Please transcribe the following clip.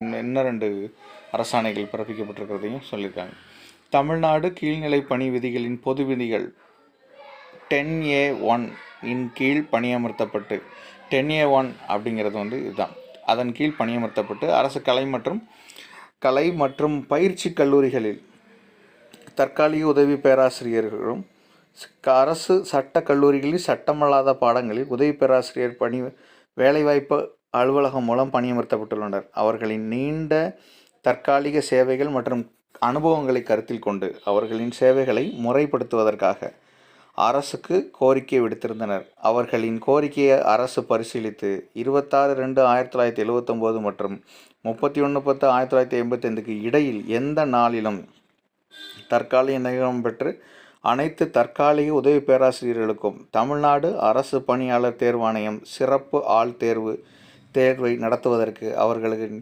இன்னும் 2 அரசாணைகள் பிறப்பிக்கப்பட்டிருக்கிறதையும் சொல்லியிருக்காங்க. தமிழ்நாடு கீழ்நிலை பணி விதிகளின் பொது விதிகள் 10A1 இன் கீழ் பணியமர்த்தப்பட்டு 10A1 அப்படிங்கிறது இதுதான். அதன் கீழ் பணியமர்த்தப்பட்டு அரசு கலை மற்றும் பயிற்சி கல்லூரிகளில் தற்காலிக உதவி பேராசிரியர்களும் அரசு சட்ட கல்லூரிகளில் சட்டமல்லாத பாடங்களில் உதவி பேராசிரியர் பணி வேலைவாய்ப்பு அலுவலகம் மூலம் பணியமர்த்தப்பட்டுள்ளனர். அவர்களின் நீண்ட தற்காலிக சேவைகள் மற்றும் அனுபவங்களை கருத்தில் கொண்டு அவர்களின் சேவைகளை முறைப்படுத்துவதற்காக அரசுக்கு கோரிக்கை விடுத்திருந்தனர். அவர்களின் கோரிக்கையை அரசு பரிசீலித்து 26/2/1979 மற்றும் 31/10/1985 இடையில் எந்த நாளிலும் தற்காலிக நியமனம் பெற்று அனைத்து தற்காலிக உதவி பேராசிரியர்களுக்கும் தமிழ்நாடு அரசு பணியாளர் தேர்வாணையம் சிறப்பு ஆள் தேர்வை நடத்துவதற்கு அவர்களின்